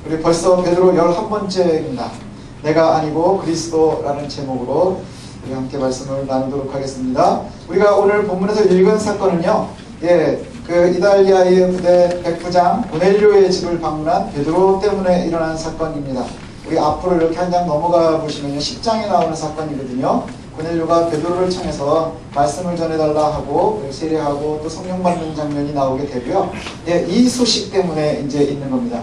우리 벌써 베드로 11번째입니다. 내가 아니고 그리스도라는 제목으로 우리 함께 말씀을 나누도록 하겠습니다. 우리가 오늘 본문에서 읽은 사건은요, 그 이달리아의 부대 백부장 고넬료의 집을 방문한 베드로 때문에 일어난 사건입니다. 우리 앞으로 이렇게 한 장 넘어가 보시면요, 10장에 나오는 사건이거든요. 고넬료가 베드로를 청해서 말씀을 전해달라 하고 세례하고 또 성령 받는 장면이 나오게 되고요. 이 소식 때문에 이제 있는 겁니다.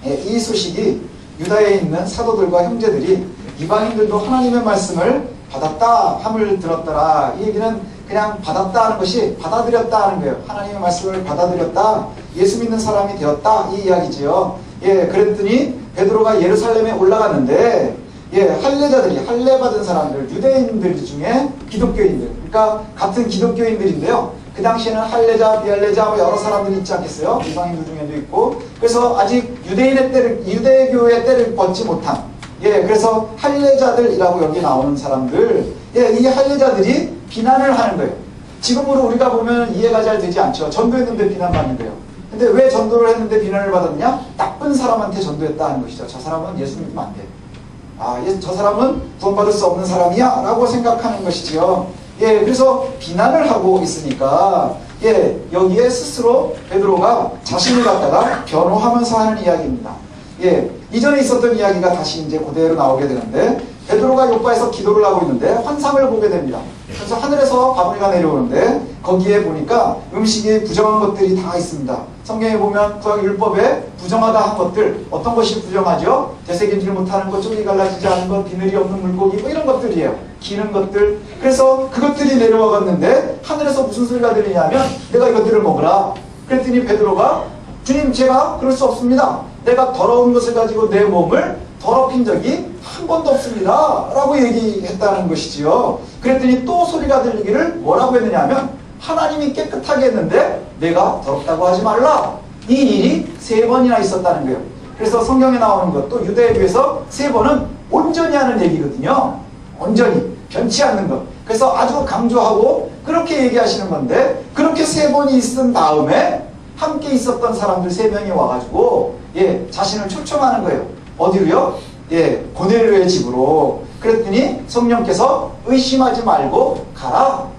이 소식이 유다에 있는 사도들과 형제들이 이방인들도 하나님의 말씀을 받았다 함을 들었더라. 이 얘기는 그냥 받았다 하는 것이 받아들였다 하는 거예요. 하나님의 말씀을 받아들였다, 예수 믿는 사람이 되었다, 이 이야기지요. 그랬더니 베드로가 예루살렘에 올라갔는데 할례자들이, 할례 받은 사람들, 유대인들 중에 기독교인들, 그러니까 같은 기독교인들인데요, 그 당시에는 할례자, 비할례자 여러 사람들이 있지 않겠어요? 이방인들 중에도 있고. 그래서 아직 유대교의 때를 벗지 못한, 그래서 할례자들이라고 여기 나오는 사람들, 이 할례자들이 비난을 하는 거예요. 지금으로 우리가 보면 이해가 잘 되지 않죠. 전도했는데 비난받는 거예요. 근데 왜 전도를 했는데 비난을 받았느냐? 나쁜 사람한테 전도했다 하는 것이죠. 저 사람은 예수 믿으면 안 돼. 저 사람은 구원받을 수 없는 사람이야 라고 생각하는 것이지요. 그래서 비난을 하고 있으니까 여기에 스스로 베드로가 자신을 갖다가 변호하면서 하는 이야기입니다. 이전에 있었던 이야기가 다시 이제 그대로 나오게 되는데, 베드로가 요바에서 기도를 하고 있는데 환상을 보게 됩니다. 그래서 하늘에서 바구니가 내려오는데 거기에 보니까 음식이 부정한 것들이 다 있습니다. 성경에 보면 구약 율법에 부정하다 한 것들, 어떤 것이 부정하죠? 되새김질 못하는 것, 쪽이 갈라지지 않은 것, 비늘이 없는 물고기, 이런 것들이에요. 기는 것들. 그래서 그것들이 내려와갔는데 하늘에서 무슨 소리가 들리냐면 내가 이것들을 먹으라. 그랬더니 베드로가, 주님, 제가 그럴 수 없습니다. 내가 더러운 것을 가지고 내 몸을 더럽힌 적이 한 번도 없습니다 라고 얘기했다는 것이지요. 그랬더니 또 소리가 들리기를 뭐라고 했느냐 하면, 하나님이 깨끗하게 했는데 내가 더럽다고 하지 말라. 이 일이 3번이나 있었다는 거예요. 그래서 성경에 나오는 것도 유대교에서 3번은 온전히 하는 얘기거든요. 온전히, 변치 않는 것. 그래서 아주 강조하고 그렇게 얘기하시는 건데, 그렇게 3번이 있은 다음에 함께 있었던 사람들 3명이 와가지고 자신을 초청하는 거예요. 어디로요? 고넬료의 집으로. 그랬더니 성령께서 의심하지 말고 가라.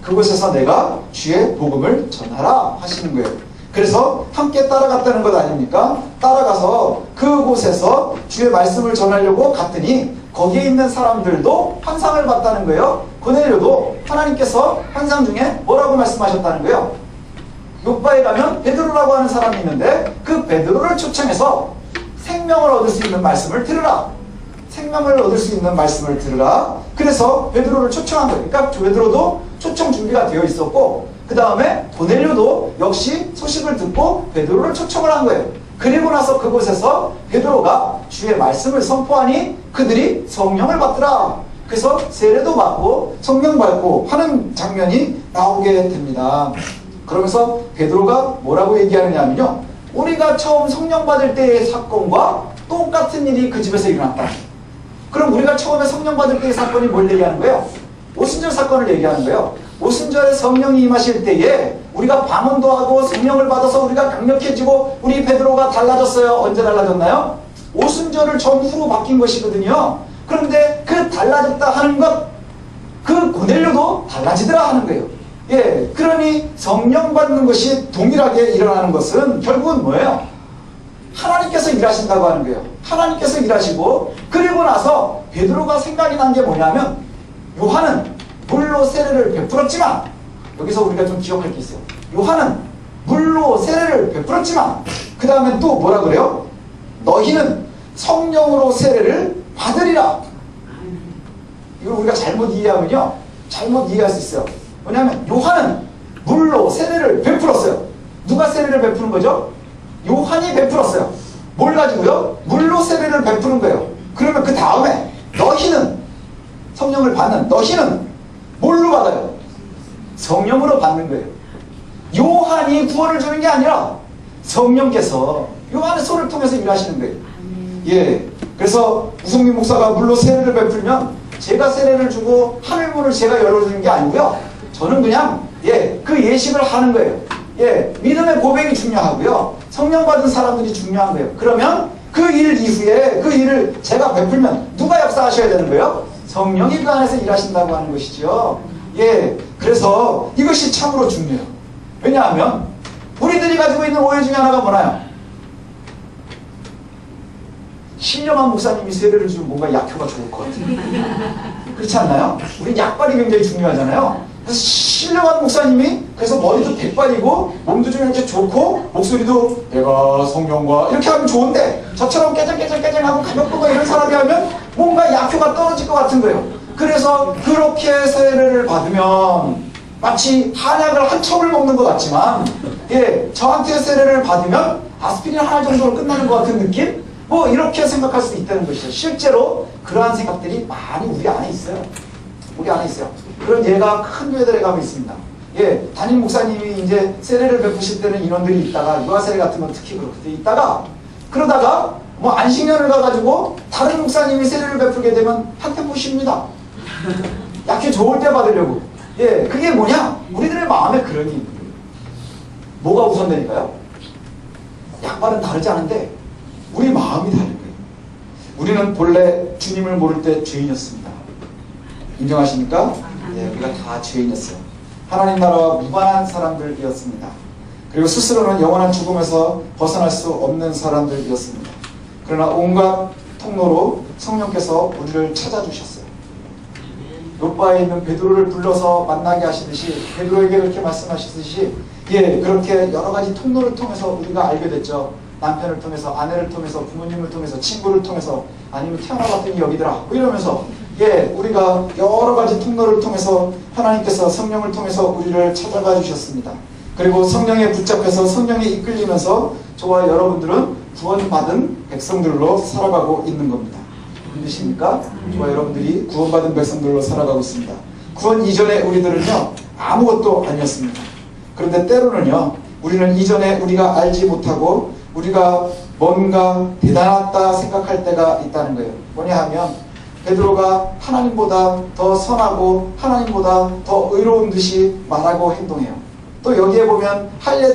그곳에서 내가 주의 복음을 전하라 하시는 거예요. 그래서 함께 따라갔다는 것 아닙니까? 따라가서 그곳에서 주의 말씀을 전하려고 갔더니 거기에 있는 사람들도 환상을 봤다는 거예요. 고넬료도 하나님께서 환상 중에 뭐라고 말씀하셨다는 거예요? 요바에 가면 베드로라고 하는 사람이 있는데 그 베드로를 초청해서 생명을 얻을 수 있는 말씀을 들으라. 생명을 얻을 수 있는 말씀을 들으라. 그래서 베드로를 초청한 거예요. 그러니까 베드로도 초청 준비가 되어 있었고, 그 다음에 고넬료도 역시 소식을 듣고 베드로를 초청을 한 거예요. 그리고 나서 그곳에서 베드로가 주의 말씀을 선포하니 그들이 성령을 받더라. 그래서 세례도 받고 성령 받고 하는 장면이 나오게 됩니다. 그러면서 베드로가 뭐라고 얘기하느냐 하면요, 우리가 처음 성령 받을 때의 사건과 똑같은 일이 그 집에서 일어났다. 그럼 우리가 처음에 성령 받을 때의 사건이 뭘 얘기하는 거예요? 오순절 사건을 얘기하는 거예요. 오순절에 성령이 임하실 때에 우리가 방언도 하고 성령을 받아서 우리가 강력해지고 우리 베드로가 달라졌어요. 언제 달라졌나요? 오순절을 전후로 바뀐 것이거든요. 그런데 그 달라졌다 하는 것, 그 고넬료도 달라지더라 하는 거예요. 그러니 성령 받는 것이 동일하게 일어나는 것은 결국은 뭐예요? 하나님께서 일하신다고 하는 거예요. 하나님께서 일하시고, 그리고 나서 베드로가 생각이 난 게 뭐냐면, 요한은 물로 세례를 베풀었지만, 여기서 우리가 좀 기억할 게 있어요. 요한은 물로 세례를 베풀었지만 그 다음에 또 뭐라 그래요? 너희는 성령으로 세례를 받으리라. 이걸 우리가 잘못 이해하면요, 잘못 이해할 수 있어요. 왜냐하면 요한은 물로 세례를 베풀었어요. 누가 세례를 베푸는 거죠? 요한이 베풀었어요. 뭘 가지고요? 물로 세례를 베푸는 거예요. 그러면 그 다음에 너희는, 성령을 받는 너희는 뭘로 받아요? 성령으로 받는 거예요. 요한이 구원을 주는 게 아니라 성령께서 요한의 손을 통해서 일하시는 거예요. 그래서 우성민 목사가 물로 세례를 베풀면 제가 세례를 주고 하늘문을 제가 열어주는 게 아니고요, 저는 그냥 그 예식을 하는 거예요. 믿음의 고백이 중요하고요, 성령 받은 사람들이 중요한 거예요. 그러면 그 일 이후에 그 일을 제가 베풀면 누가 역사하셔야 되는 거예요? 성령이 그 안에서 일하신다고 하는 것이죠. 예, 그래서 이것이 참으로 중요해요. 왜냐하면 우리들이 가지고 있는 오해 중에 하나가 뭐나요? 신령한 목사님이 세례를 주면 뭔가 약효가 좋을 것 같아요. 그렇지 않나요? 우리 약발이 굉장히 중요하잖아요. 그래서 신령한 목사님이 그래서 머리도 백발이고 몸도 좀 이렇게 좋고 목소리도 내가 성령과 이렇게 하면 좋은데 저처럼 깨장깨장깨장하고 가볍고 이런 사람이 하면 뭔가 약효가 떨어질 것 같은 거예요. 그래서 그렇게 세례를 받으면 마치 한약을 한 첩을 먹는 것 같지만 예, 저한테 세례를 받으면 아스피린 하나 정도로 끝나는 것 같은 느낌? 뭐 이렇게 생각할 수 있다는 것이죠. 실제로 그러한 생각들이 많이 우리 안에 있어요. 우리 안에 있어요. 그런 예가 큰 교회들에 가면 있습니다. 예, 담임 목사님이 이제 세례를 베푸실 때는 인원들이 있다가 유아 세례 같은 건 특히 그렇게 있다가 그러다가 뭐 안식년을 가가지고 다른 목사님이 세례를 베풀게 되면 한테 보십니다. 약해 좋을 때 받으려고. 예, 그게 뭐냐? 우리들의 마음에 그런 게 있는 거예요. 뭐가 우선되니까요? 약발은 다르지 않은데 우리 마음이 다른 거예요. 우리는 본래 주님을 모를 때 죄인이었습니다. 인정하십니까? 예, 우리가 다 죄인이었어요. 하나님 나라와 무관한 사람들이었습니다. 그리고 스스로는 영원한 죽음에서 벗어날 수 없는 사람들이었습니다. 그러나 온갖 통로로 성령께서 우리를 찾아주셨어요. 욥바에 있는 베드로를 불러서 만나게 하시듯이 베드로에게 그렇게 말씀하시듯이 예, 그렇게 여러 가지 통로를 통해서 우리가 알게 됐죠. 남편을 통해서, 아내를 통해서, 부모님을 통해서, 친구를 통해서, 아니면 태어나봤더니 여기더라 뭐 이러면서 예, 우리가 여러 가지 통로를 통해서 하나님께서 성령을 통해서 우리를 찾아가 주셨습니다. 그리고 성령에 붙잡혀서 성령에 이끌리면서 저와 여러분들은 구원받은 백성들로 살아가고 있는 겁니다. 믿으십니까? 저와 여러분들이 구원받은 백성들로 살아가고 있습니다. 구원 이전에 우리들은요 아무것도 아니었습니다. 그런데 때로는요 우리는 이전에 우리가 알지 못하고 우리가 뭔가 대단하다 생각할 때가 있다는 거예요. 뭐냐 하면 베드로가 하나님보다 더 선하고 하나님보다 더 의로운 듯이 말하고 행동해요. 또 여기에 보면 할례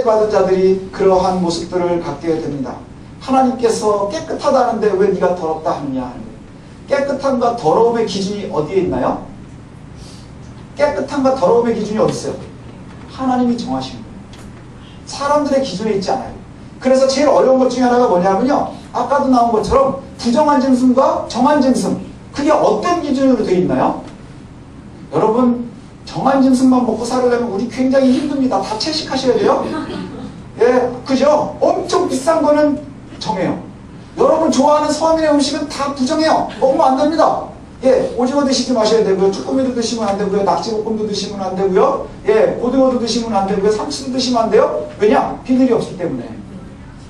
받은 자들이 그러한 모습들을 갖게 됩니다. 하나님께서 깨끗하다는데 왜 네가 더럽다 하느냐 하는 거예요. 깨끗함과 더러움의 기준이 어디에 있나요? 깨끗함과 더러움의 기준이 어디 있어요? 하나님이 정하신 거예요. 사람들의 기준에 있지 않아요. 그래서 제일 어려운 것 중에 하나가 뭐냐면요. 아까도 나온 것처럼 부정한 짐승과 정한 짐승. 그게 어떤 기준으로 되어 있나요? 여러분 정한 짐승만 먹고 살으려면 우리 굉장히 힘듭니다. 다 채식하셔야 돼요. 예, 그죠? 엄청 비싼 거는 정해요. 여러분 좋아하는 서민의 음식은 다 부정해요. 먹으면 안 됩니다. 예, 오징어 드시지 마셔야 되고요. 쭈꾸미도 드시면 안 되고요. 낙지볶음도 드시면 안 되고요. 예, 고등어도 드시면 안 되고요. 삼치도 드시면 안 돼요. 왜냐? 비늘이 없기 때문에.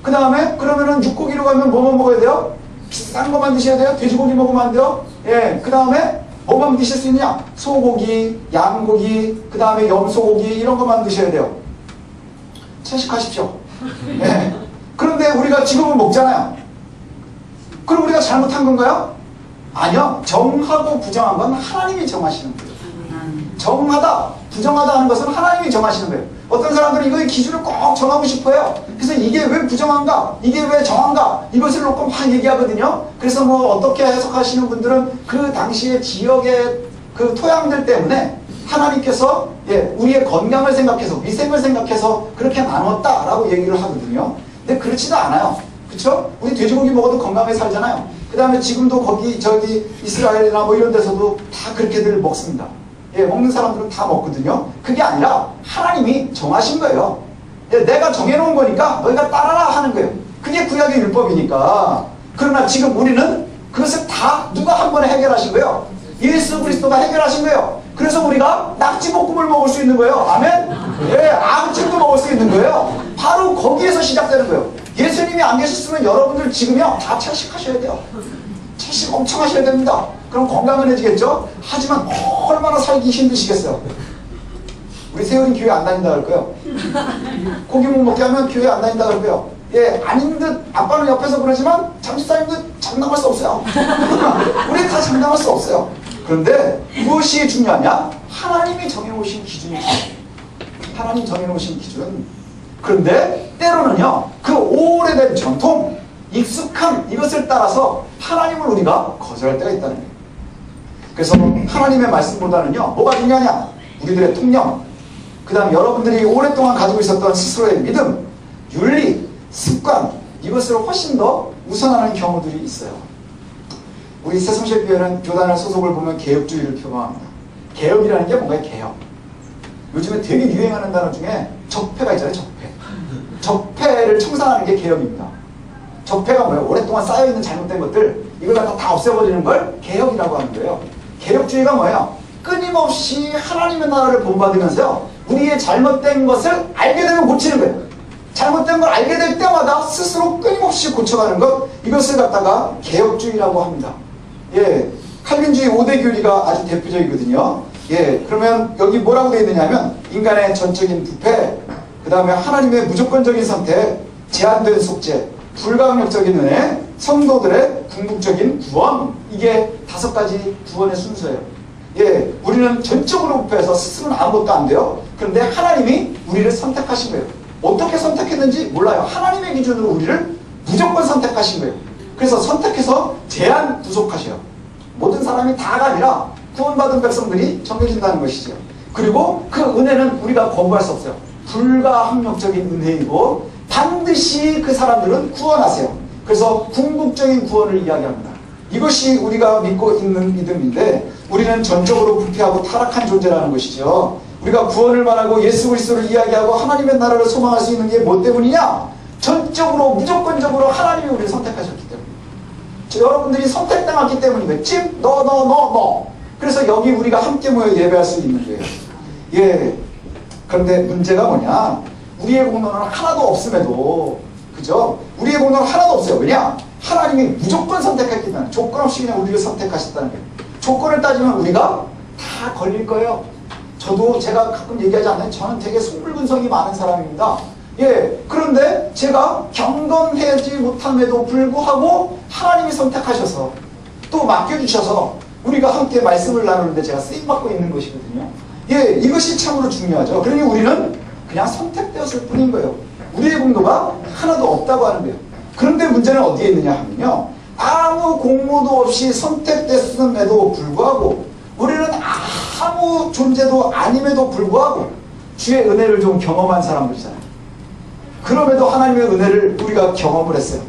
그 다음에 그러면은 육고기로 가면 뭐만 먹어야 돼요? 비싼 것만 드셔야 돼요. 돼지고기 먹으면 안 돼요. 예, 그 다음에 뭐만 드실 수 있느냐? 소고기, 양고기, 그 다음에 염소고기 이런 것만 드셔야 돼요. 채식하십시오. 예. 그런데 우리가 지금은 먹잖아요. 그럼 우리가 잘못한 건가요? 아니요. 정하고 부정한 건 하나님이 정하시는 거예요. 정하다, 부정하다 하는 것은 하나님이 정하시는 거예요. 어떤 사람들은 이거의 기준을 꼭 정하고 싶어요. 그래서 이게 왜 부정한가? 이게 왜 정한가? 이것을 놓고 막 얘기하거든요. 그래서 뭐 어떻게 해석하시는 분들은 그 당시의 지역의 그 토양들 때문에 하나님께서 예, 우리의 건강을 생각해서 위생을 생각해서 그렇게 나눴다라고 얘기를 하거든요. 근데 그렇지도 않아요. 그렇죠? 우리 돼지고기 먹어도 건강하게 살잖아요. 그 다음에 지금도 거기 저기 이스라엘이나 뭐 이런 데서도 다 그렇게들 먹습니다. 예, 먹는 사람들은 다 먹거든요. 그게 아니라 하나님이 정하신 거예요. 예, 내가 정해놓은 거니까 너희가 따라라 하는 거예요. 그게 구약의 율법이니까. 그러나 지금 우리는 그것을 다 누가 한 번에 해결하신 거예요? 예수 그리스도가 해결하신 거예요. 그래서 우리가 낙지볶음을 먹을 수 있는 거예요. 아멘? 예, 암찜도 먹을 수 있는 거예요. 바로 거기에서 시작되는 거예요. 예수님이 안 계셨으면 여러분들 지금요 다 채식하셔야 돼요. 채식 엄청 하셔야 됩니다. 그럼 건강해지겠죠? 하지만 얼마나 살기 힘드시겠어요? 우리 세월이 교회 안 다닌다 그럴 거예요. 고기 못 먹게 하면 교회 안 다닌다 그럴 거예요. 예, 아닌 듯 아빠는 옆에서 그러지만 잠시사님도 장담할 수 없어요. 우리 다 장담할 수 없어요. 그런데 무엇이 중요하냐? 하나님이 정해놓으신 기준이 중요해요. 하나님 정해놓으신 기준. 그런데 때로는요, 그 오래된 전통, 익숙함, 이것을 따라서 하나님을 우리가 거절할 때가 있다는 거예요. 그래서 하나님의 말씀보다는요, 뭐가 중요하냐? 우리들의 통념, 그 다음 여러분들이 오랫동안 가지고 있었던 스스로의 믿음, 윤리, 습관, 이것을 훨씬 더 우선하는 경우들이 있어요. 우리 새성실교회는 교단의 소속을 보면 개혁주의를 표방합니다. 개혁이라는 게 뭔가요? 개혁. 요즘에 되게 유행하는 단어 중에 적폐가 있잖아요. 적폐를 청산하는 게 개혁입니다. 적폐가 뭐예요? 오랫동안 쌓여있는 잘못된 것들, 이걸 다 없애버리는 걸 개혁이라고 하는 거예요. 개혁주의가 뭐예요? 끊임없이 하나님의 나라를 본받으면서요, 우리의 잘못된 것을 알게 되면 고치는 거예요. 잘못된 걸 알게 될 때마다 스스로 끊임없이 고쳐가는 것, 이것을 갖다가 개혁주의라고 합니다. 예, 칼빈주의 5대 교리가 아주 대표적이거든요. 예, 그러면 여기 뭐라고 되어 있느냐면 인간의 전적인 부패, 그 다음에 하나님의 무조건적인 선택, 제한된 속죄, 불가항력적인 은혜, 성도들의 궁극적인 구원, 이게 5가지 구원의 순서예요. 예, 우리는 전적으로 부패해서 스스로는 아무것도 안 돼요. 그런데 하나님이 우리를 선택하신 거예요. 어떻게 선택했는지 몰라요. 하나님의 기준으로 우리를 무조건 선택하신 거예요. 그래서 선택해서 제한 부속하셔요. 모든 사람이 다가 아니라 구원받은 백성들이 정해진다는 것이죠. 그리고 그 은혜는 우리가 거부할 수 없어요. 불가항력적인 은혜이고 반드시 그 사람들은 구원하세요. 그래서 궁극적인 구원을 이야기합니다. 이것이 우리가 믿고 있는 믿음인데, 우리는 전적으로 부패하고 타락한 존재라는 것이죠. 우리가 구원을 말하고 예수 그리스도를 이야기하고 하나님의 나라를 소망할 수 있는 게 뭐 때문이냐? 전적으로 무조건적으로 하나님이 우리를 선택하셨기 때문에. 여러분들이 선택당했기 때문이에요. 찜, 너. 그래서 여기 우리가 함께 모여 예배할 수 있는 거예요. 예. 그런데 문제가 뭐냐? 우리의 공로는 하나도 없음에도, 그죠? 우리의 공로는 하나도 없어요. 왜냐? 하나님이 무조건 선택했기 때문에, 조건 없이 그냥 우리를 선택하셨다는 거예요. 조건을 따지면 우리가 다 걸릴 거예요. 저도 제가 가끔 얘기하지 않나요? 저는 되게 속물분석이 많은 사람입니다. 예, 그런데 제가 경건하지 못함에도 불구하고 하나님이 선택하셔서 또 맡겨주셔서 우리가 함께 말씀을 나누는데 제가 쓰임받고 있는 것이거든요. 예, 이것이 참으로 중요하죠. 그러니 우리는 그냥 선택되었을 뿐인 거예요. 우리의 공로가 하나도 없다고 하는 거예요. 그런데 문제는 어디에 있느냐 하면요, 아무 공로도 없이 선택됐음에도 불구하고 우리는 아무 존재도 아님에도 불구하고 주의 은혜를 좀 경험한 사람들이잖아요. 그럼에도 하나님의 은혜를 우리가 경험을 했어요.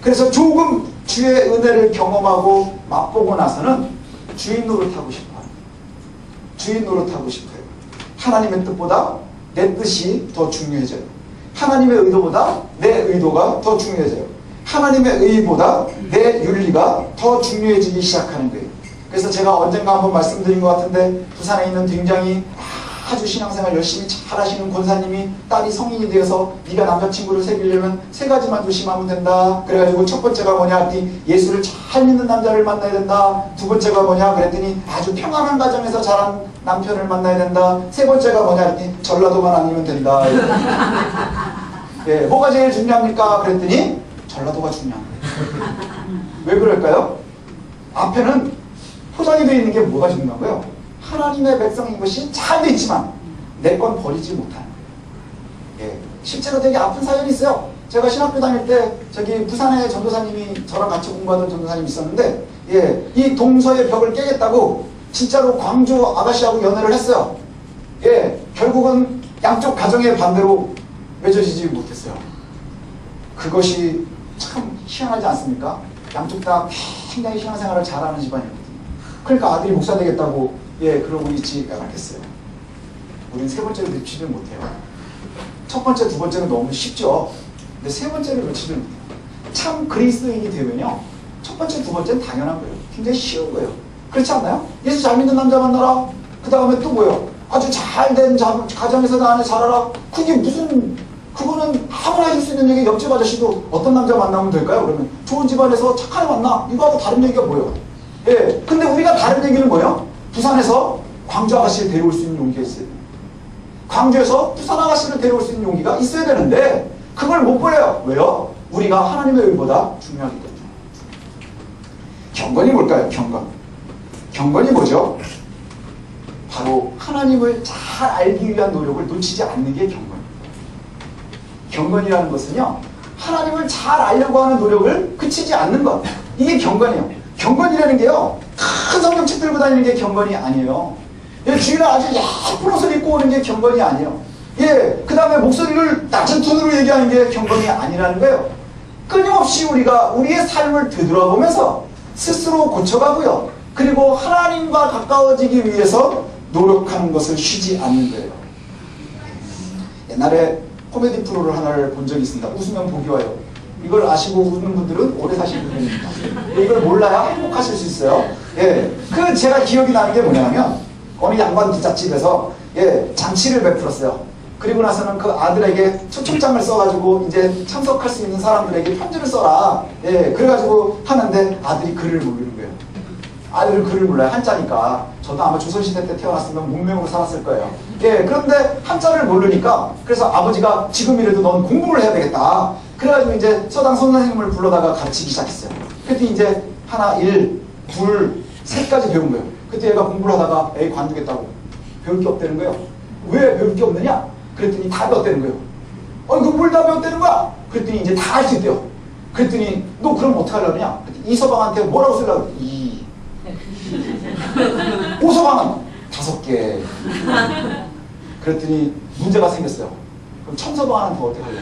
그래서 조금 주의 은혜를 경험하고 맛보고 나서는 주인 노릇하고 싶어요. 주인 노릇하고 싶어요. 하나님의 뜻보다 내 뜻이 더 중요해져요. 하나님의 의도보다 내 의도가 더 중요해져요. 하나님의 의보다 내 윤리가 더 중요해지기 시작하는 거예요. 그래서 제가 언젠가 한번 말씀드린 것 같은데, 부산에 있는 굉장히 아주 신앙생활 열심히 잘 하시는 권사님이 딸이 성인이 되어서 네가 남자친구를 사귀려면 3가지만 조심하면 된다. 그래가지고 첫 번째가 뭐냐 했더니 예수를 잘 믿는 남자를 만나야 된다. 두 번째가 뭐냐 그랬더니 아주 평안한 가정에서 자란 남편을 만나야 된다. 세 번째가 뭐냐 했더니 전라도만 아니면 된다. 예, 뭐가 제일 중요합니까? 그랬더니 전라도가 중요한 거예요. 왜 그럴까요? 앞에는 포장이 되어 있는 게 뭐가 중요한 거예요? 하나님의 백성인 것이 잘 돼 있지만 내 건 버리지 못하는 거예요. 예, 실제로 되게 아픈 사연이 있어요. 제가 신학교 다닐 때 저기 부산에 전도사님이 저랑 같이 공부하던 전도사님이 있었는데, 예, 이 동서의 벽을 깨겠다고 진짜로 광주 아가씨하고 연애를 했어요. 예, 결국은 양쪽 가정의 반대로 맺어지지 못했어요. 그것이 참 희한하지 않습니까? 양쪽 다 굉장히 신앙생활을 잘하는 집안이었거든요. 그러니까 아들이 목사 되겠다고, 예, 그러고 있지 않겠어요. 우린 세 번째를 놓치지 못해요. 첫 번째, 두 번째는 너무 쉽죠. 근데 세 번째를 놓치지 못해요. 참 그리스도인이 되면요, 첫 번째, 두 번째는 당연한 거예요. 굉장히 쉬운 거예요. 그렇지 않나요? 예수 잘 믿는 남자 만나라. 그 다음에 또 뭐예요? 아주 잘된 가정에서 나는 자라라. 그게 무슨, 그거는 아무나 해줄 수 있는 얘기. 옆집 아저씨도 어떤 남자 만나면 될까요? 그러면 좋은 집안에서 착한 애 만나. 이거하고 다른 얘기가 뭐예요? 예. 근데 우리가 다른 얘기는 뭐예요? 부산에서 광주 아가씨를 데려올 수 있는 용기가 있어요. 광주에서 부산 아가씨를 데려올 수 있는 용기가 있어야 되는데 그걸 못 보여요. 왜요? 우리가 하나님의 의보다 중요하기 때문에. 경건이 뭘까요? 경건이 뭐죠? 바로 하나님을 잘 알기 위한 노력을 놓치지 않는 게 경건입니다. 경건이라는 것은요, 하나님을 잘 알려고 하는 노력을 그치지 않는 것. 이게 경건이에요. 경건이라는 게요, 큰 성경책 들고 다니는 게 경건이 아니에요. 예, 주일날 아주 예쁜 옷을 입고 오는 게 경건이 아니에요. 예, 그 다음에 목소리를 낮은 톤으로 얘기하는 게 경건이 아니라는 거예요. 끊임없이 우리가 우리의 삶을 되돌아보면서 스스로 고쳐가고요. 그리고 하나님과 가까워지기 위해서 노력하는 것을 쉬지 않는 거예요. 옛날에 코미디 프로를 하나를 본 적이 있습니다. 웃으면 복이 와요. 이걸 아시고 웃는 분들은 오래 사시는 분입니다. 이걸 몰라야 행복하실 수 있어요. 예, 그 제가 기억이 나는 게 뭐냐면 어느 양반 부잣집에서 예, 잔치를 베풀었어요. 그리고 나서는 그 아들에게 초청장을 써가지고 이제 참석할 수 있는 사람들에게 편지를 써라. 예, 그래가지고 하는데 아들이 글을 모르는 거예요. 아들은 글을 몰라요. 한자니까. 저도 아마 조선시대 때 태어났으면 문명으로 살았을 거예요. 예, 그런데 한자를 모르니까 그래서 아버지가 지금이라도 넌 공부를 해야 되겠다. 그래가지고 이제 서당 선생님을 불러다가 가르치기 시작했어요. 그때 이제 하나, 일, 둘, 셋까지 배운 거예요. 그때 얘가 공부를 하다가 에이 관두겠다고. 배울 게 없다는 거예요. 왜 배울 게 없느냐? 그랬더니 다 배웠다는 거예요. 그 뭘 다 배웠다는 거야? 그랬더니 이제 다 할 수 있대요. 그랬더니 너 그럼 어떻게 하려느냐? 이서방한테 뭐라고 쓰려고? 오서방은 5개. 그랬더니 문제가 생겼어요. 그럼 천서방은 더 어떻게 할래?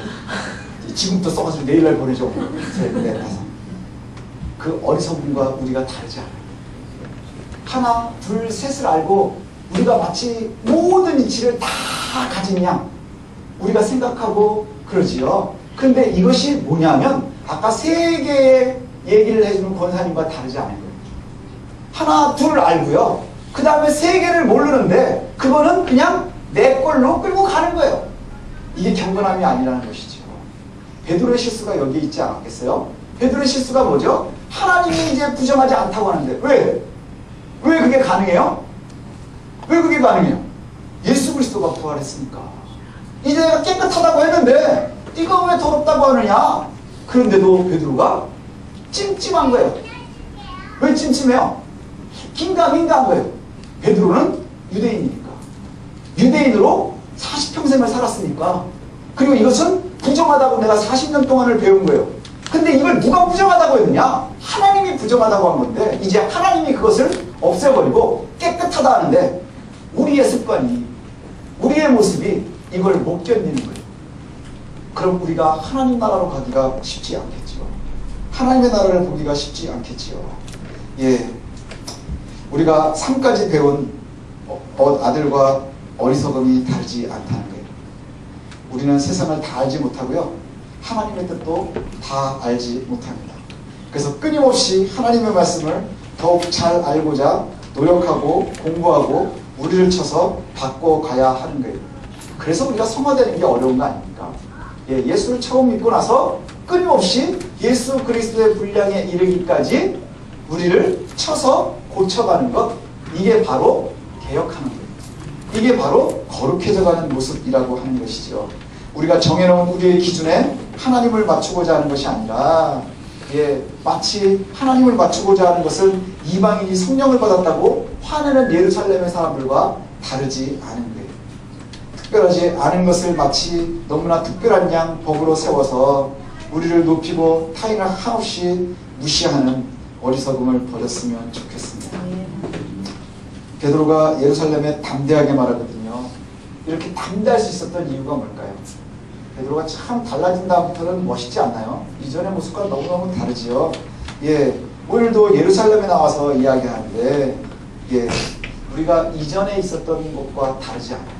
지금부터 써가지고 내일날 보내줘. 셋, 넷, 5. 그 어리석음과 우리가 다르지 않아요. 하나, 둘, 셋을 알고 우리가 마치 모든 이치를 다 가진 양 우리가 생각하고 그러지요. 근데 이것이 뭐냐면 아까 3개의 얘기를 해주는 권사님과 다르지 않은 거예요. 하나, 둘 알고요. 그 다음에 3개를 모르는데 그거는 그냥 내 걸로 끌고 가는 거예요. 이게 경건함이 아니라는 것이죠. 베드로의 실수가 여기에 있지 않았겠어요? 베드로의 실수가 뭐죠? 하나님이 이제 부정하지 않다고 하는데 왜? 왜 그게 가능해요? 왜 그게 가능해요? 예수 그리스도가 부활했으니까. 이제 내가 깨끗하다고 했는데 이거 왜 더럽다고 하느냐? 그런데도 베드로가 찜찜한 거예요. 왜 찜찜해요? 긴가민가한 거예요. 베드로는 유대인이니까. 유대인으로 40평생을 살았으니까. 그리고 이것은 부정하다고 내가 40년 동안을 배운 거예요. 근데 이걸 누가 부정하다고 했느냐? 하나님이 부정하다고 한 건데 이제 하나님이 그것을 없애버리고 깨끗하다 하는데 우리의 습관이 우리의 모습이 이걸 못 견디는 거예요. 그럼 우리가 하나님 나라로 가기가 쉽지 않겠죠. 하나님의 나라를 보기가 쉽지 않겠지요. 예, 우리가 3까지 배운 아들과 어리석음이 다르지 않다는 거예요. 우리는 세상을 다 알지 못하고요. 하나님의 뜻도 다 알지 못합니다. 그래서 끊임없이 하나님의 말씀을 더욱 잘 알고자 노력하고 공부하고 우리를 쳐서 바꿔가야 하는 거예요. 그래서 우리가 성화되는 게 어려운 거 아닙니까? 예, 예수를 처음 믿고 나서 끊임없이 예수 그리스도의 분량에 이르기까지 우리를 쳐서 고쳐가는 것, 이게 바로 개혁하는 거예요. 이게 바로 거룩해져가는 모습이라고 하는 것이죠. 우리가 정해놓은 우리의 기준에 하나님을 맞추고자 하는 것이 아니라 예, 마치 하나님을 맞추고자 하는 것은 이방인이 성령을 받았다고 화내는 예루살렘의 사람들과 다르지 않은 거예요. 특별하지 않은 것을 마치 너무나 특별한 양 법으로 세워서 우리를 높이고 타인을 한없이 무시하는 어리석음을 버렸으면 좋겠습니다. 베드로가 예루살렘에 담대하게 말하거든요. 이렇게 담대할 수 있었던 이유가 뭘까요? 베드로가 참 달라진 다음부터는 멋있지 않나요? 이전의 모습과 너무너무 다르지요. 예, 오늘도 예루살렘에 나와서 이야기하는데 예, 우리가 이전에 있었던 것과 다르지 않아요.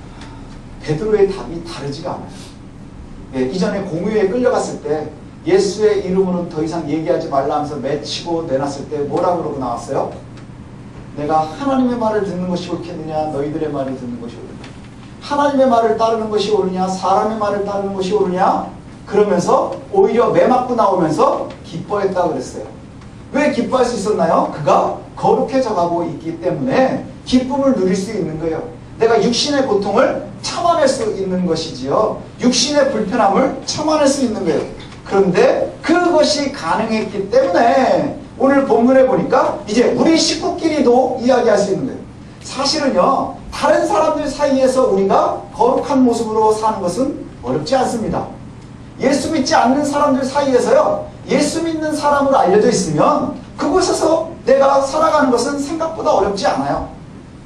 베드로의 답이 다르지가 않아요. 예, 이전에 공유에 끌려갔을 때 예수의 이름으로는 더 이상 얘기하지 말라 하면서 맺히고 내놨을 때 뭐라 그러고 나왔어요? 내가 하나님의 말을 듣는 것이 옳겠느냐 너희들의 말을 듣는 것이 옳으냐, 하나님의 말을 따르는 것이 옳으냐 사람의 말을 따르는 것이 옳으냐, 그러면서 오히려 매맞고 나오면서 기뻐했다고 그랬어요. 왜 기뻐할 수 있었나요? 그가 거룩해져 가고 있기 때문에 기쁨을 누릴 수 있는 거예요. 내가 육신의 고통을 참아낼 수 있는 것이지요. 육신의 불편함을 참아낼 수 있는 거예요. 그런데 그것이 가능했기 때문에 오늘 본문에 보니까 이제 우리 식구끼리도 이야기할 수 있는 거예요. 사실은요, 다른 사람들 사이에서 우리가 거룩한 모습으로 사는 것은 어렵지 않습니다. 예수 믿지 않는 사람들 사이에서요, 예수 믿는 사람으로 알려져 있으면 그곳에서 내가 살아가는 것은 생각보다 어렵지 않아요.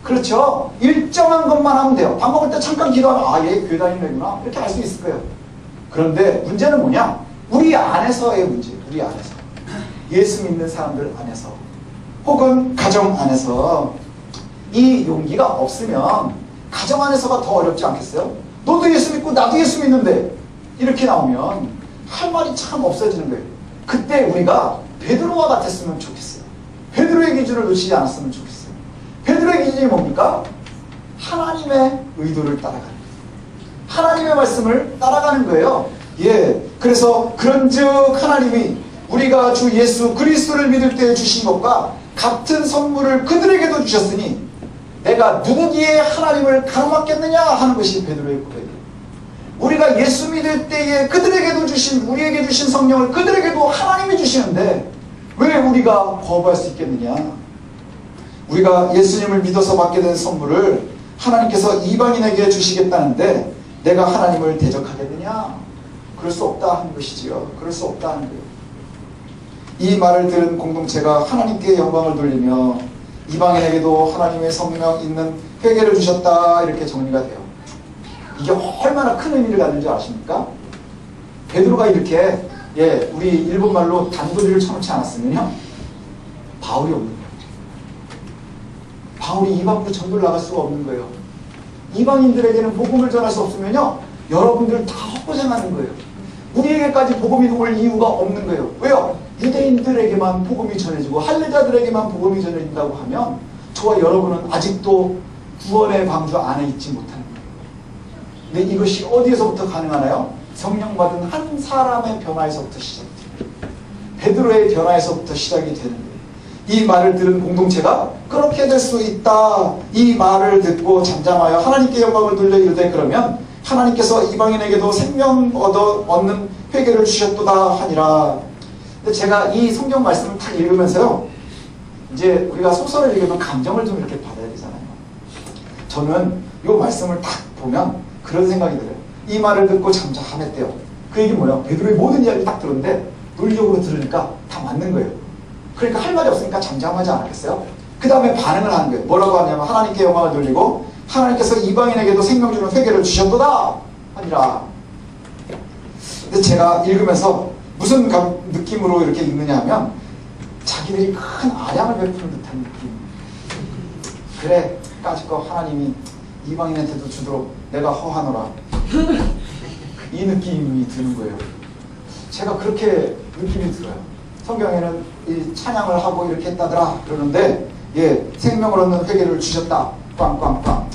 그렇죠? 일정한 것만 하면 돼요. 밥 먹을 때 잠깐 기도하면 아, 얘 교회 다니는 애구나 이렇게 알 수 있을 거예요. 그런데 문제는 뭐냐? 우리 안에서의 문제. 우리 안에서, 예수 믿는 사람들 안에서, 혹은 가정 안에서 이 용기가 없으면 가정 안에서가 더 어렵지 않겠어요? 너도 예수 믿고 나도 예수 믿는데 이렇게 나오면 할 말이 참 없어지는 거예요. 그때 우리가 베드로와 같았으면 좋겠어요. 베드로의 기준을 놓치지 않았으면 좋겠어요. 베드로의 기준이 뭡니까? 하나님의 의도를 따라가는 거예요. 하나님의 말씀을 따라가는 거예요. 예, 그래서 그런즉 하나님이 우리가 주 예수 그리스도를 믿을 때 주신 것과 같은 선물을 그들에게도 주셨으니 내가 누구기에 하나님을 가로막겠느냐 하는 것이 베드로의 고백이에요. 우리가 예수 믿을 때에 그들에게도 주신, 우리에게 주신 성령을 그들에게도 하나님이 주시는데 왜 우리가 거부할 수 있겠느냐? 우리가 예수님을 믿어서 받게 된 선물을 하나님께서 이방인에게 주시겠다는데 내가 하나님을 대적하겠느냐? 그럴 수 없다 하는 것이지요. 그럴 수 없다 하는 거예요. 이 말을 들은 공동체가 하나님께 영광을 돌리며 이방인에게도 하나님의 성령 있는 회개를 주셨다 이렇게 정리가 돼요. 이게 얼마나 큰 의미를 갖는 줄 아십니까? 베드로가 이렇게 우리 일본말로 단도리를 쳐놓지 않았으면요, 바울이 없는 거예요. 바울이 이방으로 전도를 나갈 수가 없는 거예요. 이방인들에게는 복음을 전할 수 없으면요, 여러분들 다 헛고생하는 거예요. 우리에게까지 복음이 올 이유가 없는 거예요. 왜요? 유대인들에게만 복음이 전해지고 할례자들에게만 복음이 전해진다고 하면 저와 여러분은 아직도 구원의 방주 안에 있지 못하는 거예요. 근데 이것이 어디에서부터 가능하나요? 성령 받은 한 사람의 변화에서부터 시작돼요. 베드로의 변화에서부터 시작이 되는 거예요. 이 말을 들은 공동체가 그렇게 될 수 있다. 이 말을 듣고 잠잠하여 하나님께 영광을 돌려 이르되 그러면 하나님께서 이방인에게도 생명 얻는 회개를 주셨도다 하니라. 근데 제가 이 성경 말씀을 딱 읽으면서요, 이제 우리가 소설을 읽으면 감정을 좀 이렇게 받아야 되잖아요. 저는 이 말씀을 딱 보면 그런 생각이 들어요. 이 말을 듣고 잠잠했대요. 그 얘기 뭐예요? 베드로의 모든 이야기 딱 들었는데 논리적으로 들으니까 다 맞는 거예요. 그러니까 할 말이 없으니까 잠잠하지 않았겠어요? 그 다음에 반응을 하는 거예요. 뭐라고 하냐면 하나님께 영광을 돌리고 하나님께서 이방인에게도 생명 주는 회개를 주셨도다 하니라. 근데 제가 읽으면서 무슨 느낌으로 이렇게 읽느냐 하면 자기들이 큰 아량을 베푸는 듯한 느낌. 그래, 까짓거 하나님이 이방인한테도 주도록 내가 허하노라. 이 느낌이 드는 거예요. 제가 그렇게 느낌이 들어요. 성경에는 이 찬양을 하고 이렇게 했다더라 그러는데, 생명을 얻는 회개를 주셨다. 빵빵빵.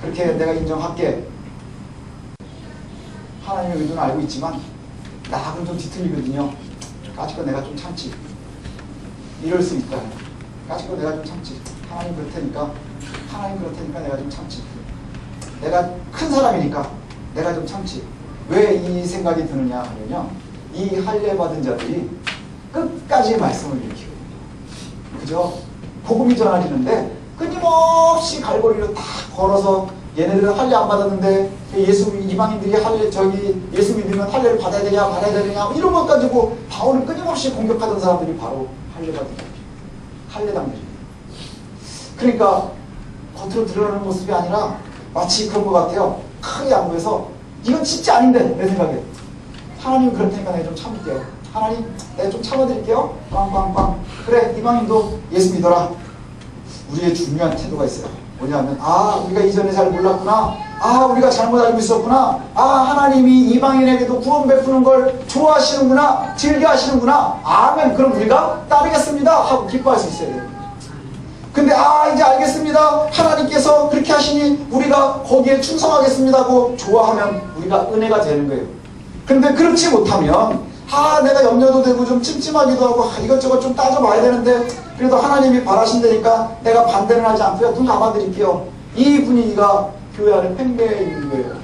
그렇게 내가 인정할게. 하나님의 의도는 알고 있지만 나하고는 좀 뒤틀리거든요. 까짓거 내가 좀 참지. 이럴 수 있다. 까짓거 내가 좀 참지. 하나님 그렇다니까 내가 좀 참지. 내가 큰 사람이니까 내가 좀 참지. 왜 이 생각이 드느냐 하면요, 이 할례 받은 자들이 끝까지 말씀을 일으키거든요. 그죠? 복음이 전해지는데 끊임없이 갈고리로 다 걸어서 얘네들은 할례 안 받았는데 이방인들이 예수 믿으면 할례를 받아야 되냐 이런 것 가지고 바울을 끊임없이 공격하던 사람들이 바로 할례 받은 자들, 할례당들이에요. 그러니까 겉으로 드러나는 모습이 아니라 마치 그런 것 같아요. 크게 양보해서 이건 진짜 아닌데 내 생각에 하나님 그렇다니까 내가 좀 참을게요. 하나님 내가 좀 참아드릴게요. 빵빵빵. 그래, 이방인도 예수 믿어라. 우리의 중요한 태도가 있어요. 뭐냐면 우리가 이전에 잘 몰랐구나. 우리가 잘못 알고 있었구나. 하나님이 이방인에게도 구원 베푸는 걸 좋아하시는구나. 즐겨하시는구나. 아멘. 그럼 우리가 따르겠습니다 하고 기뻐할 수 있어야 돼요. 근데 이제 알겠습니다. 하나님께서 그렇게 하시니 우리가 거기에 충성하겠습니다 하고 좋아하면 우리가 은혜가 되는 거예요. 근데 그렇지 못하면 내가 염려도 되고 좀 찜찜하기도 하고 이것저것 좀 따져봐야 되는데 그래도 하나님이 바라신다니까 내가 반대는 하지 않고요. 눈 감아드릴게요. 이 분위기가 교회 안에 팽배해 있는 거예요.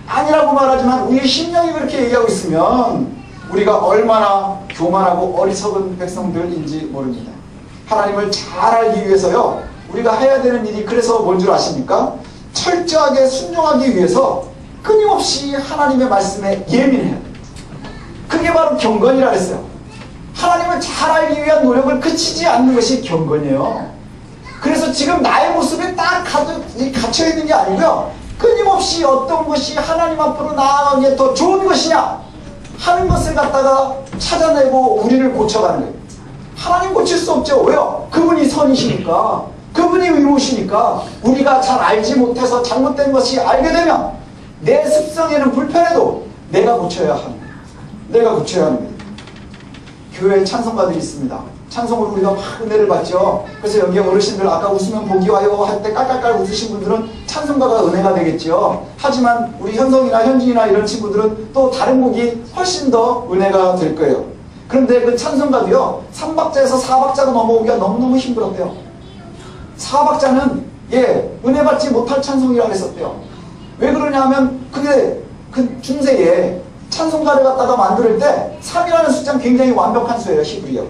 아니라고 말하지만 우리의 심령이 그렇게 얘기하고 있으면 우리가 얼마나 교만하고 어리석은 백성들인지 모릅니다. 하나님을 잘 알기 위해서요, 우리가 해야 되는 일이 그래서 뭔 줄 아십니까? 철저하게 순종하기 위해서 끊임없이 하나님의 말씀에 예민해야 됩니다. 그게 바로 경건이라 그랬어요. 하나님을 잘 알기 위한 노력을 그치지 않는 것이 경건이에요. 그래서 지금 나의 모습에 딱 갇혀 있는 게 아니고요. 끊임없이 어떤 것이 하나님 앞으로 나아가는 게 더 좋은 것이냐 하는 것을 갖다가 찾아내고 우리를 고쳐가는 거예요. 하나님 고칠 수 없죠. 왜요? 그분이 선이시니까, 그분이 의로우시니까. 우리가 잘 알지 못해서 잘못된 것이 알게 되면 내 습성에는 불편해도 내가 고쳐야 하는 거예요. 내가 고쳐야 하는 거예요. 교회에 찬송가들이 있습니다. 찬송으로 우리가 막 은혜를 받죠. 그래서 여기 어르신들 아까 웃으면 복이 와요 할 때 깔깔깔 웃으신 분들은 찬송가가 은혜가 되겠죠. 하지만 우리 현성이나 현진이나 이런 친구들은 또 다른 곡이 훨씬 더 은혜가 될 거예요. 그런데 그 찬송가도요 3박자에서 4박자가 넘어오기가 너무너무 힘들었대요. 4박자는 은혜 받지 못할 찬송이라고 했었대요. 왜 그러냐면 그게 그 중세에 찬송가를 갖다가 만들 때 3이라는 숫자는 굉장히 완벽한 수예요. 히브리어.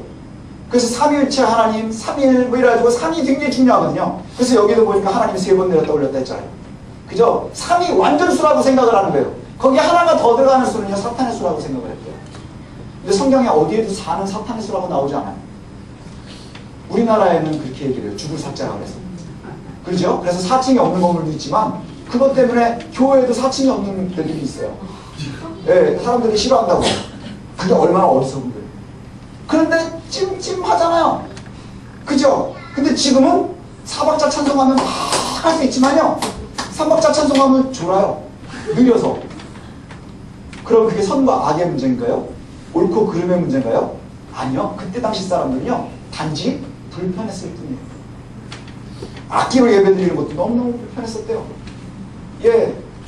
그래서 삼위일체 하나님, 3일 뭐 이래가지고 3이 굉장히 중요하거든요. 그래서 여기도 보니까 하나님 3번 내렸다 올렸다 했잖아요. 그죠? 3이 완전수라고 생각을 하는 거예요. 거기에 하나가 더 들어가는 수는요 사탄의 수라고 생각을 했대요. 근데 성경에 어디에도 4는 사탄의 수라고 나오지 않아요. 우리나라에는 그렇게 얘기를 해요. 죽을 사자라고 해서. 그렇죠? 그래서 4층이 없는 건물도 있지만 그것 때문에 교회에도 4층이 없는 데들이 있어요. 사람들이 싫어한다고. 그게 얼마나 어리석은 거예요. 그런데 찜찜하잖아요. 그죠? 근데 지금은 4박자 찬송하면 막 할 수 있지만요 3박자 찬송하면 졸아요. 느려서. 그럼 그게 선과 악의 문제인가요? 옳고 그름의 문제인가요? 아니요. 그때 당시 사람들은요 단지 불편했을 뿐이에요. 악기로 예배드리는 것도 너무너무 불편했었대요.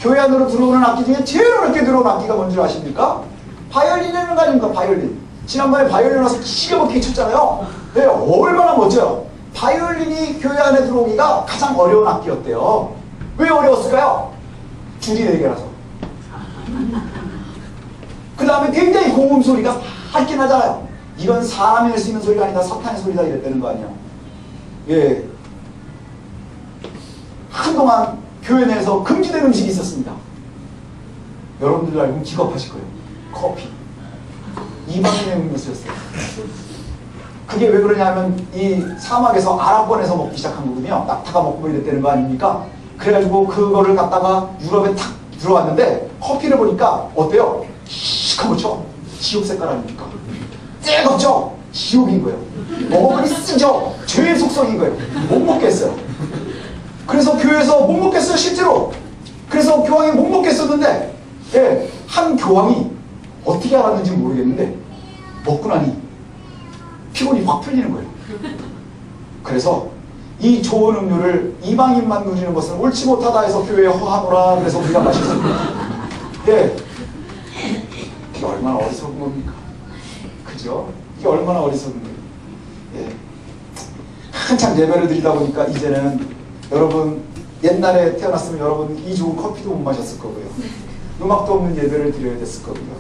교회 안으로 들어오는 악기 중에 제일 어렵게 들어오는 악기가 뭔지 아십니까? 바이올린이라는 거 아닙니까? 바이올린. 지난번에 바이올린 와서 기가 막히게 쳤잖아요. 얼마나 멋져요. 바이올린이 교회 안에 들어오기가 가장 어려운 악기였대요. 왜 어려웠을까요? 줄이 4개라서. 그 다음에 굉장히 고음 소리가 밝게 나잖아요. 이건 사람이 낼 수 있는 소리가 아니다. 사탄의 소리다 이랬다는 거 아니에요. 한동안 교회 내에서 금지된 음식이 있었습니다. 여러분들 알고 기겁하실 거예요. 커피. 이방인의 음료수였어요. 그게 왜 그러냐면 이 사막에서 아랍권에서 먹기 시작한 거거든요. 낙타가 먹고 이랬다는 거 아닙니까? 그래가지고 그거를 갖다가 유럽에 탁 들어왔는데 커피를 보니까 어때요? 시커멓죠? 지옥 색깔 아닙니까? 째겁죠? 지옥인 거예요. 먹어보니 쓰죠? 죄의 속성인 거예요. 못 먹겠어요. 그래서 교회에서 못 먹겠어요, 실제로. 그래서 교황이 못 먹겠었는데, 한 교황이 어떻게 알았는지 모르겠는데, 먹고 나니 피곤이 확 풀리는 거예요. 그래서 이 좋은 음료를 이방인만 누리는 것은 옳지 못하다 해서 교회에 허하노라 그래서 우리가 마셨습니다. 이게 얼마나 어리석은 겁니까? 그죠? 이게 얼마나 어리석은 거예요. 한참 예배를 드리다 보니까 이제는 여러분 옛날에 태어났으면 여러분 이 좋은 커피도 못 마셨을 거고요. 음악도 없는 예배를 드려야 됐을 거고요.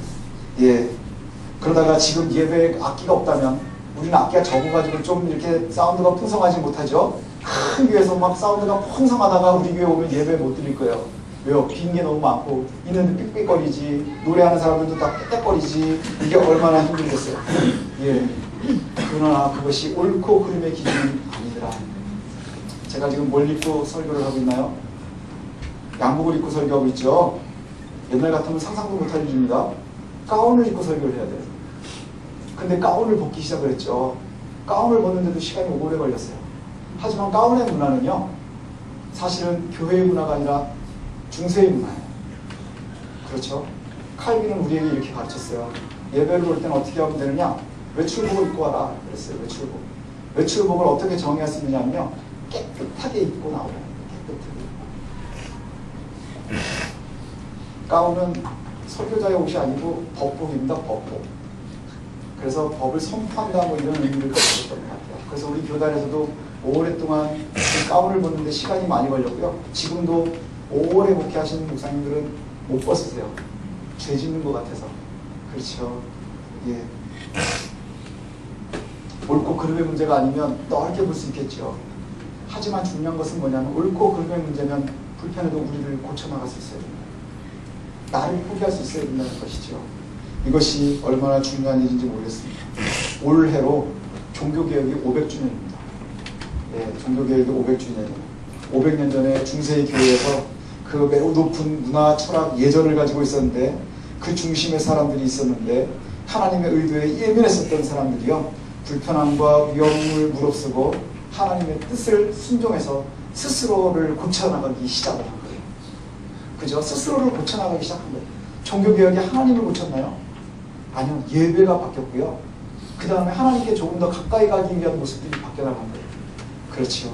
그러다가 지금 예배에 악기가 없다면 우리는 악기가 적어가지고 좀 이렇게 사운드가 풍성하지 못하죠. 큰 교회에서 막 사운드가 풍성하다가 우리 교회 오면 예배 못 드릴 거예요. 왜요? 빈 게 너무 많고 있는데 삑삑거리지, 노래하는 사람들도 다 빽빽거리지. 이게 얼마나 힘들겠어요. 그러나 그것이 옳고 그름의 기준이 아니더라. 제가 지금 뭘 입고 설교를 하고 있나요? 양복을 입고 설교하고 있죠. 옛날 같으면 상상도 못할 일입니다. 가운을 입고 설교를 해야 돼요. 근데 가운을 벗기 시작을 했죠. 가운을 벗는데도 시간이 오래 걸렸어요. 하지만 가운의 문화는요, 사실은 교회의 문화가 아니라 중세의 문화예요. 그렇죠? 칼빈은 우리에게 이렇게 가르쳤어요. 예배를 올 때는 어떻게 하면 되느냐? 외출복을 입고 와라 그랬어요. 외출복. 외출복을 어떻게 정의할 수 있느냐면요, 깨끗하게 입고 나오라는 거예요. 깨끗하게. 가운은 설교자의 옷이 아니고 법복입니다. 법복. 그래서 법을 선포한다 뭐 이런 의미를 가졌던 것 같아요. 그래서 우리 교단에서도 오랫동안 가운을 벗는데 시간이 많이 걸렸고요. 지금도 오래 목회하시는 목사님들은 못 벗으세요. 죄 짓는 것 같아서. 그렇죠. 옳고 그름의 문제가 아니면 넓게 볼 수 있겠죠. 하지만 중요한 것은 뭐냐면 옳고 그름의 문제면 불편해도 우리를 고쳐나갈 수 있어야 된다. 나를 포기할 수 있어야 된다는 것이죠. 이것이 얼마나 중요한 일인지 모르겠습니다. 올해로 종교개혁이 500주년입니다. 네, 종교개혁이 500주년이에요. 500년 전에 중세의 교회에서 그 매우 높은 문화, 철학, 예절을 가지고 있었는데 그 중심에 사람들이 있었는데 하나님의 의도에 예민했었던 사람들이요. 불편함과 위험을 무릅쓰고 하나님의 뜻을 순종해서 스스로를 고쳐나가기 시작을 한 거예요. 그죠? 스스로를 고쳐나가기 시작한 거예요. 종교개혁이 하나님을 고쳤나요? 아니요. 예배가 바뀌었고요. 그 다음에 하나님께 조금 더 가까이 가기 위한 모습들이 바뀌어나간 거예요. 그렇죠.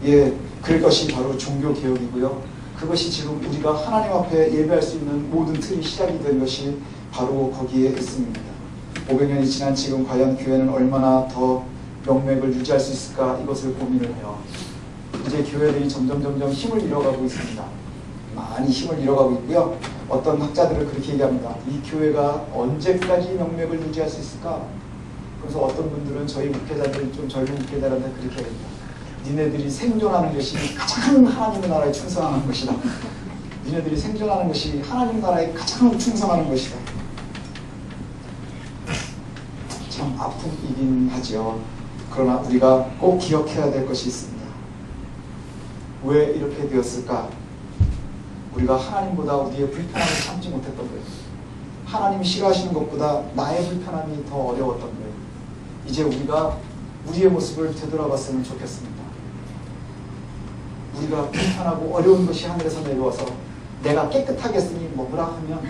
예, 그것이 바로 종교개혁이고요. 그것이 지금 우리가 하나님 앞에 예배할 수 있는 모든 틀이 시작이 된 것이 바로 거기에 있습니다. 500년이 지난 지금 과연 교회는 얼마나 더 명맥을 유지할 수 있을까 이것을 고민을 해요. 이제 교회들이 점점 힘을 잃어가고 있습니다. 많이 힘을 잃어가고 있고요. 어떤 학자들은 그렇게 얘기합니다. 이 교회가 언제까지 명맥을 유지할 수 있을까? 그래서 어떤 분들은 저희 목회자들, 좀 젊은 목회자들한테 그렇게 얘기합니다. 니네들이 생존하는 것이 가장 하나님의 나라에 충성하는 것이다. 니네들이 생존하는 것이 하나님 나라에 가장 충성하는 것이다. 참 아픔이긴 하죠. 그러나 우리가 꼭 기억해야 될 것이 있습니다. 왜 이렇게 되었을까? 우리가 하나님보다 우리의 불편함을 참지 못했던 거예요. 하나님이 싫어하시는 것보다 나의 불편함이 더 어려웠던 거예요. 이제 우리가 우리의 모습을 되돌아봤으면 좋겠습니다. 우리가 불편하고 어려운 것이 하늘에서 내려와서 내가 깨끗하게 했으니 먹으라 하면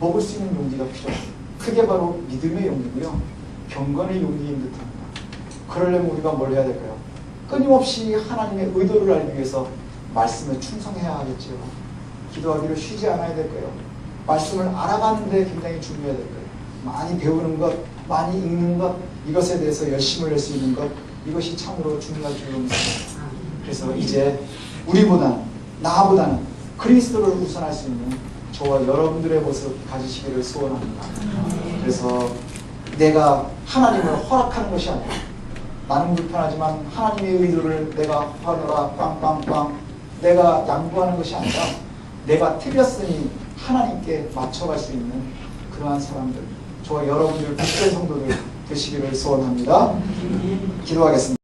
먹을 수 있는 용기가 필요합니다. 그게 바로 믿음의 용기고요. 경건의 용기인 듯합니다. 그러려면 우리가 뭘 해야 될까요? 끊임없이 하나님의 의도를 알기 위해서 말씀에 충성해야 하겠죠. 기도하기를 쉬지 않아야 될 거예요. 말씀을 알아가는 데 굉장히 중요해야 될 거예요. 많이 배우는 것, 많이 읽는 것, 이것에 대해서 열심을 낼 수 있는 것, 이것이 참으로 중요할 줄로 믿습니다. 그래서 이제 우리보다는, 나보다는 그리스도를 우선할 수 있는 저와 여러분들의 모습 가지시기를 소원합니다. 그래서 내가 하나님을 허락하는 것이 아니라 나는 불편하지만 하나님의 의도를 내가 하느라 빵빵빵 내가 양보하는 것이 아니라 내가 틀렸으니 하나님께 맞춰갈 수 있는 그러한 사람들, 저와 여러분들 복된 성도들 되시기를 소원합니다. 기도하겠습니다.